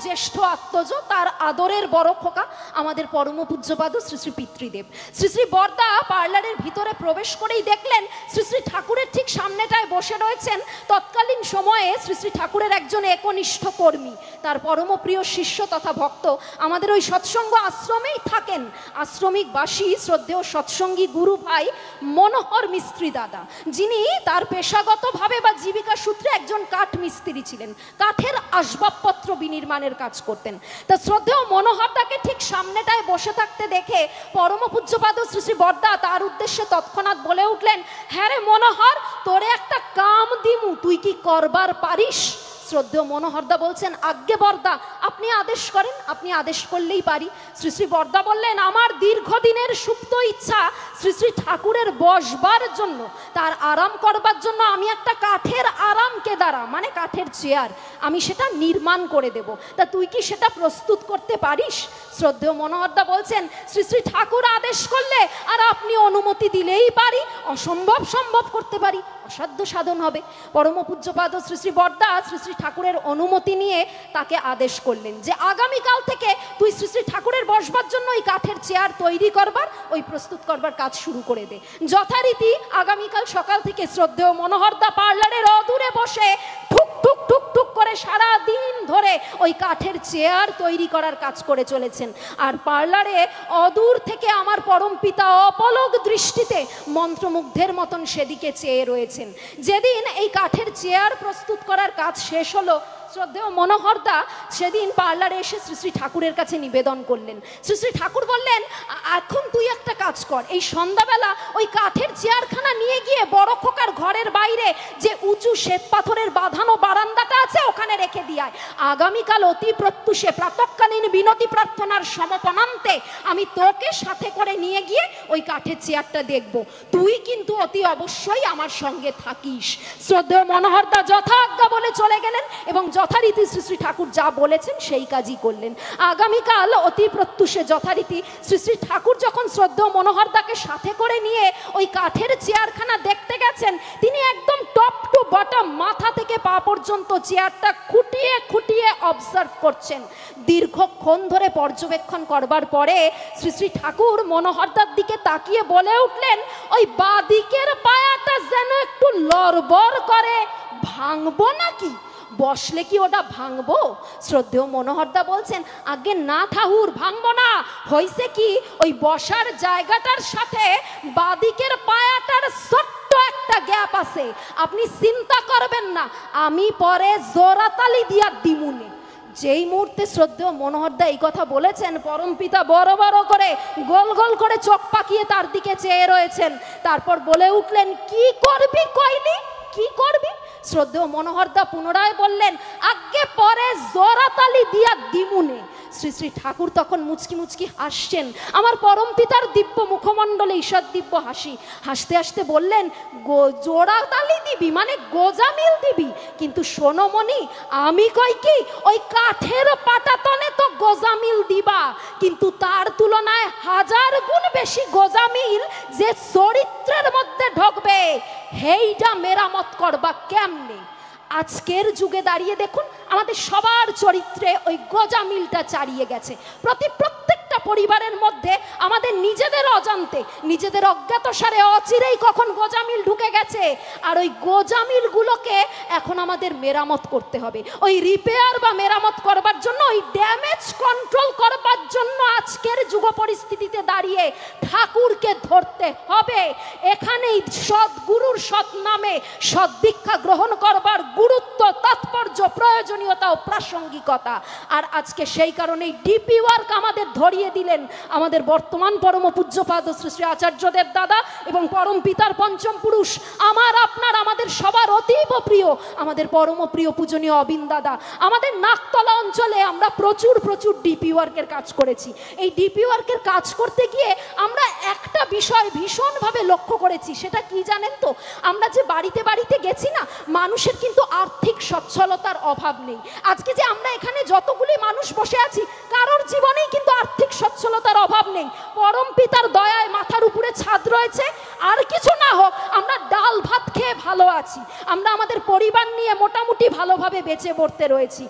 জ্যেষ্ঠ আত্মজ, তার আদরের বড় খোকা আমাদের পরম পূজ্যপাদ শ্রী শ্রী পিতৃদেব। শ্রী শ্রী বরদা পার্লারের ভিতরে প্রবেশ করেই দেখলেন শ্রী শ্রী ঠাকুরের ঠিক সামনেটায় বসে রয়েছেন তৎকালীন সময়ে শ্রী শ্রী ঠাকুরের একজন একনিষ্ঠ কর্মী, তার পরম প্রিয় শিষ্য তথা ভক্ত, আমাদের ওই সৎসঙ্গ আশ্রমেই থাকেন আশ্রমিকবাসী শ্রদ্ধেয় সৎসঙ্গী গুরু ভাই মনোহর মিস্ত্রি দাদা, যিনি তার পেশাগতভাবে বা জীবিকা সূত্রে একজন কাঠ মিস্ত্রি ছিলেন, কাঠের আসবাবপত্র বিনির্মাণের কাজ করতেন। তা শ্রদ্ধেয় মনোহরদাকে ঠিক সামনেটায় বসে থাকতে দেখে পরম পূজ্যপাদ শ্রী শ্রী বরদা তার উদ্দেশ্যে তৎক্ষণাৎ বলে উঠলেন, হ্যাঁ রে মনোহর, তোরে একটা কাম দিমু, তুই কি করবার পারিস? শ্রদ্ধেয় মনোহরদা বলছেন, আজ্ঞে বরদা, আপনি আদেশ করেন, আপনি আদেশ করলেই পারি। শ্রী শ্রী বরদা বললেন, আমার দীর্ঘদিনের সুপ্ত ইচ্ছা শ্রী শ্রী ঠাকুরের বসবার জন্য, তার আরাম করবার জন্য আমি একটা কাঠের আরাম কেদারা মানে কাঠের চেয়ার আমি সেটা নির্মাণ করে দেব, তা তুই কি সেটা প্রস্তুত করতে পারিস? শ্রদ্ধেয় মনোহরদা বলছেন, শ্রী শ্রী ঠাকুর আদেশ করলে আর আপনি অনুমতি দিলেই পারি, অসম্ভব সম্ভব করতে পারি, অসাধ্য সাধন হবে। পরম পূজ্যপাদ শ্রী শ্রী বরদা শ্রী শ্রী ঠাকুরের অনুমতি নিয়ে তাকে আদেশ করলেন যে আগামীকাল থেকে তুই শ্রী শ্রী ঠাকুরের বসবার জন্য ওই কাঠের চেয়ার তৈরি করবার, ওই প্রস্তুত করবার কাজ শুরু করে দে। যথারীতি আগামীকাল সকাল থেকে শ্রদ্ধেয় মনোহরদা পার্লারের অদূরে বসে ঠুক ঠুক ঠুক ঠুক করে সারা দিন ধরে ওই কাঠের চেয়ার তৈরি করার কাজ করে চলেছেন। আর পার্লারে অদূর থেকে আমার পরম পিতা অপলক দৃষ্টিতে মন্ত্রমুগ্ধের মতন সেদিকে চেয়ে রয়েছেন। যেদিন এই কাঠের চেয়ার প্রস্তুত করার কাজ শেষ হলো, শ্রদ্ধেয় মনোহরদা সেদিন পার্লারে এসে শ্রী শ্রী ঠাকুরের কাছে নিবেদন করলেন। শ্রী শ্রী ঠাকুর বললেন, এখন তুই একটা কাজ কর, এই সন্ধ্যাবেলা ওই কাঠের চেয়ারখানা নিয়ে গিয়ে বড় খোকার ঘরের বাইরে যে উঁচু শ্বেত পাথরের বাঁধানো বারান্দাটা আছে ওখানে রেখে দিয়ায়। আগামীকাল অতি প্রত্যুষে প্রাতঃকালীন বিনতি প্রার্থনার সমাপনান্তে আমি তোকে সাথে করে নিয়ে গিয়ে ওই কাঠের চেয়ারটা দেখব, তুই কিন্তু অতি অবশ্যই আমার সঙ্গে থাকিস। শ্রদ্ধেয় মনোহরদা যথাজ্ঞা বলে চলে গেলেন এবং যথারীতি শ্রী শ্রী ঠাকুর যা বলেছেন সেই কাজই করলেন। আগামীকাল অতি প্রত্যুষে যথারীতি শ্রী শ্রী ঠাকুর যখন শ্রদ্ধেয় মনোহরদাকে সাথে করে নিয়ে ওই কাঠের চেয়ারখানা দেখতে গেছেন, তিনি একদম টপ টু বটম মাথা থেকে পা পর্যন্ত চেয়ারটা খুঁটিয়ে খুঁটিয়ে অবজার্ভ করছেন। দীর্ঘক্ষণ ধরে পর্যবেক্ষণ করবার পরে শ্রী শ্রী ঠাকুর মনোহরদার দিকে তাকিয়ে বলে উঠলেন, ওই বাদিকের পায়াটা যেন একটু লড়বড় করে, ভাঙবো নাকি? বসলে কি ওটা ভাঙবো? শ্রদ্ধেয় মনোহরদা বলছেন, আগে না ঠাকুর, ভাঙবো না। হয়েছে কি, ওই বসার জায়গাটার সাথে বাদিকের পায়াটার ছোট্ট একটা গ্যাপ আছে, আপনি চিন্তা করবেন না, আমি পরে জোরাতালি দিয়া দিমুনে। যেই মুহূর্তে শ্রদ্ধেয় মনোহরদা এই কথা বলেছেন, পরম পিতা বড় বড় করে গোল গোল করে চোখ পাকিয়ে তার দিকে চেয়ে রয়েছেন। তারপর বলে উঠলেন, কি করবি কইলি, কি করবি? শ্রদ্ধেয় মনোহরদা পুনরায় বললেন, আগে পরে জোরাতালি দিয়া দিমুনে। শ্রী শ্রী ঠাকুর তখন মুচকি মুচকি হাসছেন। আমার পরম পিতার দিব্য মুখমণ্ডলে ঈষৎ দিব্য হাসি, হাসতে হাসতে বললেন, জোড়াতালি দিবি মানে গোজামিল দিবি, কিন্তু শোনো মনি, আমি কই কি, ওই কাঠের পাটাতনে তো গোজামিল দিবা, কিন্তু তার তুলনায় 1000 গুণ বেশি গোজামিল যে চরিত্রের মধ্যে ঢুকবে, হেইটা মেরামত করবা কেমনে? আজকের যুগে দাঁড়িয়ে দেখুন, আমাদের সবার চরিত্রে ওই গোজামিলটা চারিয়ে গেছে। প্রত্যেকটা পরিবারের মধ্যে আমাদের নিজেদের অজান্তে, নিজেদের অজ্ঞাতসারে অচিরেই কখন গোজামিল ঢুকে গেছে, আর ওই গোজামিলগুলোকে এখন আমাদের মেরামত করতে হবে। ওই রিপেয়ার বা মেরামত করবার জন্য, ওই ড্যামেজ কন্ট্রোল করবার জন্য আজকের যুগ পরিস্থিতিতে দাঁড়িয়ে ঠাকুরকে ধরতে হবে। এখানেই সদ্গুরুর সৎ নামে সদ্দীক্ষা গ্রহণ করবার গুরুত্ব, তাৎপর্য, প্রয়োজনীয়তা ও প্রাসঙ্গিকতা। আর আজকে সেই কারণেই ডিপি ওয়ার্ক আমাদের ধরিয়ে দিলেন আমাদের বর্তমান পরম পূজ্যপাদ শ্রী শ্রী আচার্যদেব দাদা এবং পরম পিতার পঞ্চম পুরুষ, আমার আপনার আমাদের সবার অতীব প্রিয়, আমাদের পরম প্রিয় পূজনীয় অবিন দাদা। আমাদের নাকতলা অঞ্চলে আমরা প্রচুর ডিপি ওয়ার্কের কাজ করেছি। এই ডিপি ওয়ার্কের কাজ করতে গিয়ে আমরা একটা বিষয় ভীষণভাবে লক্ষ্য করেছি, সেটা কি জানেন তো? আমরা যে বাড়িতে বাড়িতে গেছি না, মানুষের কিন্তু আর্থিক সচ্ছলতার অভাব নেই। আজকে যে আমরা এখানে যতগুলি মানুষ বসে আছি, কারোর জীবনেই কিন্তু আর্থিক সচ্ছলতার অভাব নেই। পরম পিতার দয়ায় মাথার উপরে ছাদ রয়েছে, আর কিছু না হোক আমরা ডাল ভাত খেয়ে ভালো আছি, আমরা আমাদের পরিবার নিয়ে মোটামুটি ভালোভাবে বেঁচে পড়তে রয়েছি।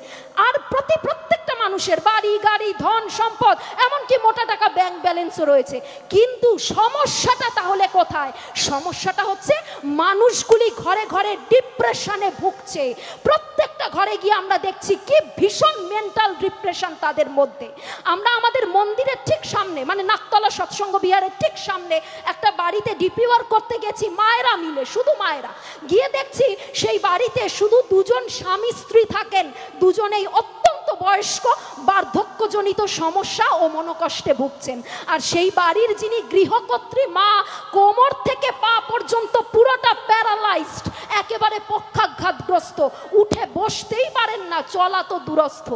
আর প্রত্যেকটা মানুষের বাড়ি গাড়ি ধন সম্পদ এমনকি মোটা টাকা ব্যাংক ব্যালেন্সও রয়েছে, কিন্তু সমস্যাটা তাহলে কোথায়? সমস্যাটা হচ্ছে মানুষগুলি ঘরে ঘরে ডিপ্রেশনে ভুগছে। প্রত্যেকটা ঘরে গিয়ে আমরা দেখছি কি ভীষণ মেন্টাল ডিপ্রেশন তাদের মধ্যে। আমরা আমাদের মন্দিরের ঠিক সামনে, মানে নাকতলা সৎসঙ্গ বিহারের ঠিক সামনে একটা বাড়িতে ডিপি ওয়ার্ক করতে গেছি, মায়েরা মিলে, শুধু মায়েরা। গিয়ে দেখছি সেই বাড়িতে শুধু দুজন স্বামী স্ত্রী থাকেন, দুজনেই অত্যন্ত বয়স্ক, বার্ধক্যজনিত সমস্যা ও মনোকষ্টে ভুগছেন। আর সেই বাড়ির যিনি গৃহকর্ত্রী মা, কোমর থেকে পা পর্যন্ত পুরোটা প্যারালাইজড, একেবারে পক্ষাঘাতগ্রস্ত, উঠে বসতেই পারেন না, চলা তো দূরস্থ।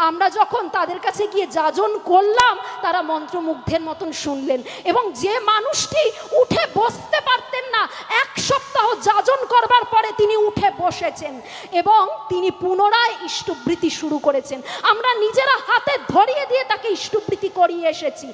আমরা যখন তাদের কাছে গিয়ে যাজন করলাম, তারা মন্ত্রমুগ্ধের মতন শুনলেন, এবং যে মানুষটি উঠে বসতে পারতেন না, এক সপ্তাহ যাজন করবার পরে তিনি উঠে বসেছেন এবং তিনি পুনরায় ইষ্টবৃত্তি শুরু করেছেন। আমরা নিজেরা হাতে ধরিয়ে দিয়ে তাকে ইষ্টবৃত্তি করিয়ে এসেছি।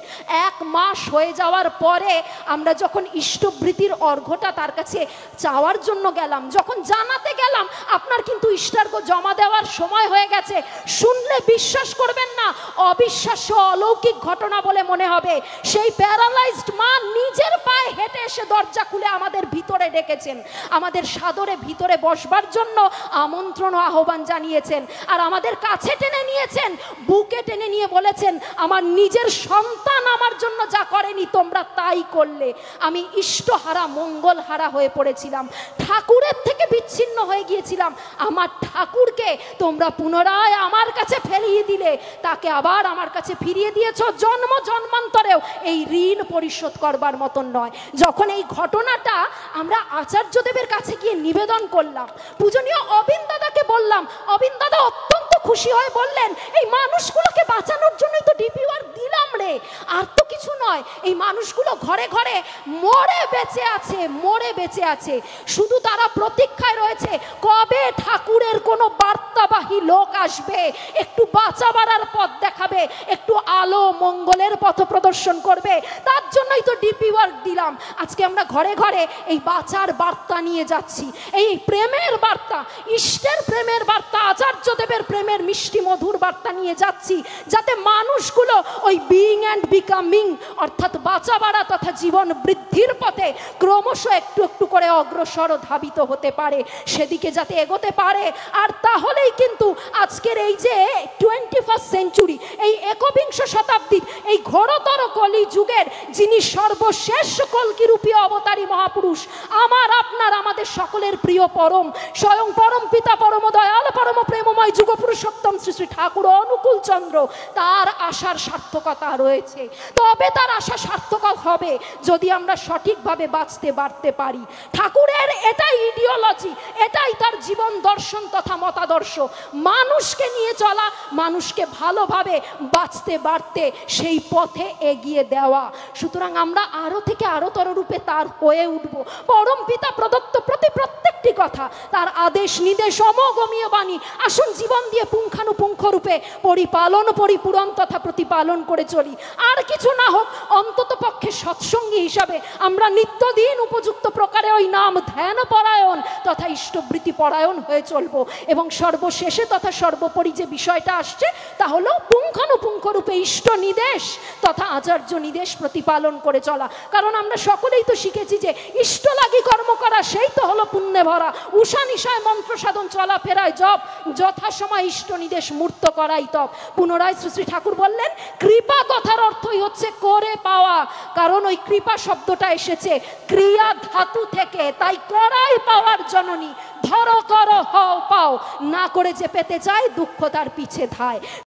1 মাস হয়ে যাওয়ার পরে আমরা যখন ইষ্টবৃত্তির অর্ঘ্যটা তার কাছে চাওয়ার জন্য গেলাম, যখন জানাতে গেলাম আপনার কিন্তু ইষ্টার্ঘ্য জমা দেওয়ার সময় হয়ে গেছে, শুনলে বিশ্বাস করবেন না, অবিশ্বাস্য অলৌকিক ঘটনা বলে মনে হবে। সেই প্যারালাইজড মা নিজের পায়ে হেঁটে এসে দরজা খুলে আমাদের ভিতরে ডেকেছেন, আমাদের সাদরে ভিতরে বসবার জন্য আমন্ত্রণ ও আহ্বান জানিয়েছেন, আর আমাদের কাছে টেনে নিয়েছেন, বুকে টেনে নিয়ে বলেছেন, আমার নিজের সন্তান আমার জন্য যা করেনি তোমরা তাই করলে। আমি ইষ্টহারা মঙ্গলহারা হয়ে পড়েছিলাম, ঠাকুরের থেকে বিচ্ছিন্ন হয়ে গিয়েছিলাম, আমার ঠাকুরকে তোমরা পুনরায় আমার কাছে ফিরিয়ে দিলে, তাকে আবার আমার কাছে ফিরিয়ে দিয়েছ, জন্ম জন্মান্তরেও এই ঋণ পরিশোধ করবার মতন নয়। যখন এই ঘটনাটা আমরা আচার্যদেবের কাছে গিয়ে নিবেদন করলাম, পূজনীয় অবিন দাদাকে বললাম, অবিন দাদা অত্যন্ত খুশি হয়ে বললেন, এই মানুষগুলোকে বাঁচানোর জন্যই তো ডিপি ওয়ার্ক দিলাম রে, আর তো কিছু নয়। এই মানুষগুলো ঘরে ঘরে মরে বেঁচে আছে, মরে বেঁচে আছে, শুধু তারা প্রতীক্ষায় রয়েছে কবে ঠাকুরের কোনো বার্তাবাহী লোক আসবে, একটু বাঁচা বাড়ার পথ দেখাবে, একটু আলো মঙ্গলের পথ প্রদর্শন করবে, তার জন্যই তো ডিপি ওয়ার্ক দিলাম। আজকে আমরা ঘরে ঘরে এই বাঁচার বার্তা নিয়ে যাচ্ছি, এই প্রেমের বার্তা, ইষ্টের প্রেমের বার্তা, আচার্যদেবের প্রেমের মিষ্টি মধুর বার্তা নিয়ে যাচ্ছি, যাতে মানুষগুলো ওই বিইং অ্যান্ড বিকামিং অর্থাৎ বাঁচা বাড়া তথা জীবন বৃদ্ধির পথে ক্রমশ একটু একটু করে অগ্রসর ধাবিত হতে পারে, সেদিকে যাতে এগোতে পারে। আর তাহলেই কিন্তু আজকের এই যে 21st সেঞ্চুরি, এই 21বিংশ শতাব্দীর এই ঘোরতর কলি যুগের যিনি সর্বশেষ কল্কিরূপী অবতারী মহাপুরুষ, আমার আপনার আমাদের সকলের প্রিয় পরম স্বয়ং পরম পিতা পরম দয়াল পরম প্রেমময় যুগ পুরুষোত্তম শ্রী শ্রী ঠাকুর অনুকূল চন্দ্র, তার আশার সার্থকতা রয়েছে। তবে তার আশা সার্থক হবে যদি আমরা সঠিকভাবে বাঁচতে বাড়তে পারি। ঠাকুরের এটাই ইডিওলজি, এটাই তার জীবন দর্শন তথা মতাদর্শ, মানুষকে নিয়ে চলা, মানুষকে ভালোভাবে বাঁচতে বাড়তে সেই পথে এগিয়ে দেওয়া। সুতরাং আমরা আরো থেকে আরো তর রূপে তার হয়ে উঠব। পরম পিতা প্রদত্ত প্রত্যেকটি কথা, তার আদেশ নির্দেশ অমোঘমীয় বাণী, আসুন জীবন দিয়ে পুঙ্খানুপুঙ্খ রূপে পরিপালন পরিপূরণ তথা প্রতিপালন করে চলি। আর কিছু না হোক, অন্তত পক্ষে সৎসঙ্গী হিসাবে আমরা নিত্যদিন উপযুক্ত প্রকারে ওই নাম ধ্যান পরায়ণ তথা ইষ্টবৃত্তি পরায়ণ হয়ে চলব। এবং সর্বশেষে তথা সর্বোপরি যে বিষয়টা আসছে তা হলো পুঙ্খানুপুঙ্খ রূপে ইষ্ট নির্দেশ তথা আচার্য নির্দেশ প্রতিপালন করে চলা। কারণ আমরা সকলেই তো শিখেছি যে ইষ্ট লাগি কর্ম করা সেই তো হলো পুণ্যে ভরা, উষা নিশায় মন্ত্র সাধন চলাফেরায় জপ, যথাসময় ইষ্ট নির্দেশ মূর্ত করাই তপ। পুনরায় শ্রী শ্রী ঠাকুর বললেন, কৃপা কথার অর্থই হচ্ছে করে পাওয়া, কারণ ওই কৃপা শব্দটা এসেছে ক্রিয়া ধাতু থেকে, তাই করাই পাওয়ার জননী। ধরো করো হও পাও, না করে যে পেতে চায় দুঃখ তার পিছে ধায়।